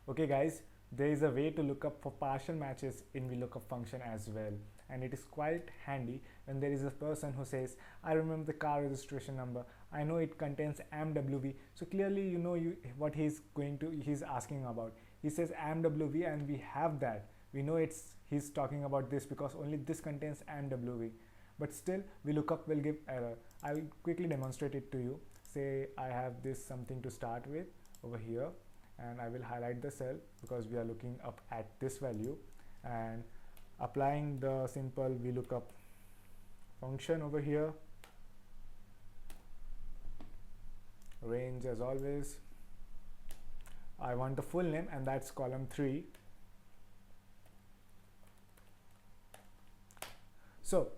Okay guys, there is a way to look up for partial matches in VLOOKUP function as well, and it is quite handy when there is a person who says, I remember the car registration number, I know it contains AMWV, so clearly you know what he's asking about. He says AMWV and we have that. We know he's talking about this because only this contains AMWV. But still VLOOKUP will give error. I will quickly demonstrate it to you. Say I have this something to start with over here, and I will highlight the cell because we are looking up at this value, and applying the simple VLOOKUP function over here, range as always. I want the full name, and that's column 3. So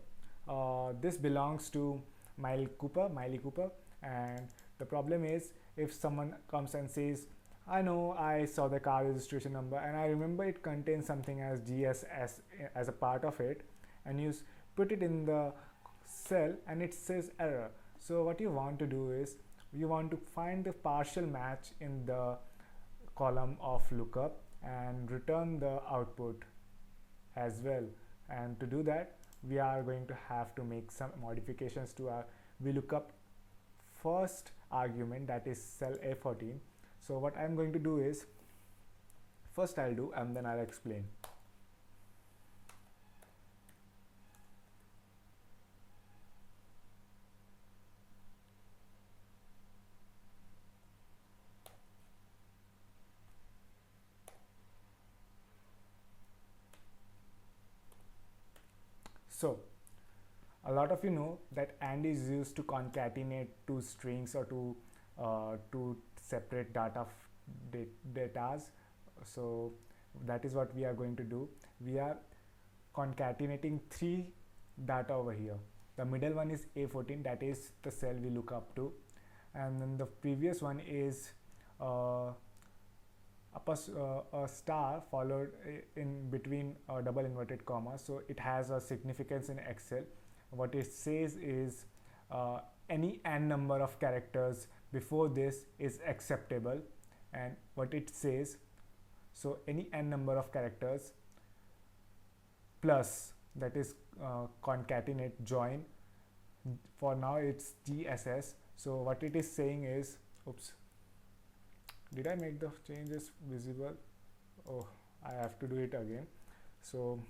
this belongs to Miley Cooper, and the problem is if someone comes and says, I know I saw the car registration number and I remember it contains something as GSS as a part of it, and you put it in the cell and it says error. So what you want to do is you want to find the partial match in the column of lookup and return the output as well. And to do that, we are going to have to make some modifications to our VLOOKUP first argument, that is cell A14. So what I'm going to do is, first I'll do and then I'll explain. So a lot of you know that AND is used to concatenate two strings or two separate datas. So that is what we are going to do. We are concatenating 3 data over here. The middle one is A14, that is the cell we look up to, and then the previous one is a star followed in between a double inverted comma, so it has a significance in Excel. What it says is any n number of characters before this is acceptable, and what it says, so any n number of characters plus, that is concatenate join, for now it's GSS. So what it is saying is, oops, did I make the changes visible? Oh, I have to do it again. So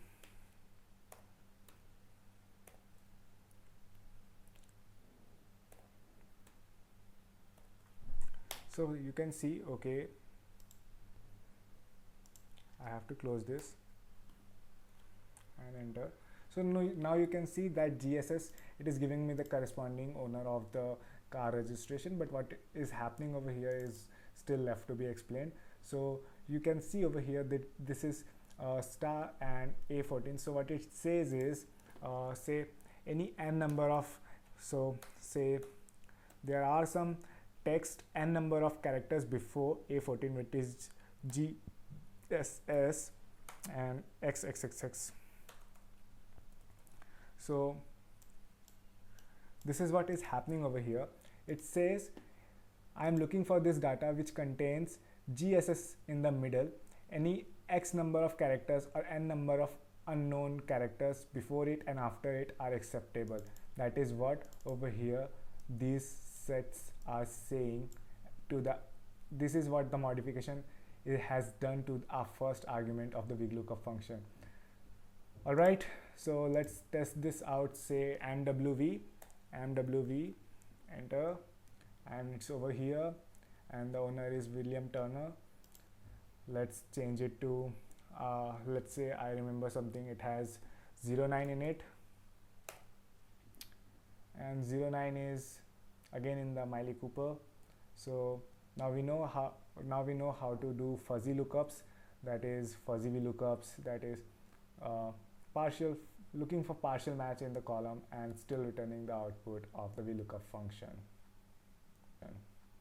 you can see, okay, I have to close this and enter. So now you can see that GSS, it is giving me the corresponding owner of the car registration, but what is happening over here is still left to be explained. So you can see over here that this is star and A14. So what it says is, say any n number of, so say there are some text n number of characters before A14, which is GSS and XXXX. So this is what is happening over here. It says I am looking for this data which contains GSS in the middle, any x number of characters or n number of unknown characters before it and after it are acceptable. That is what over here these sets are saying to the, this is what the modification it has done to our first argument of the VLOOKUP function. Alright, so let's test this out. Say AMWV, enter, and it's over here, and the owner is William Turner. Let's change it to let's say I remember something, it has 09 in it, and 09 is again in the Miley Cooper. So now we know how to do fuzzy lookups, that is fuzzy VLOOKUPs, that is looking for partial match in the column and still returning the output of the VLOOKUP function.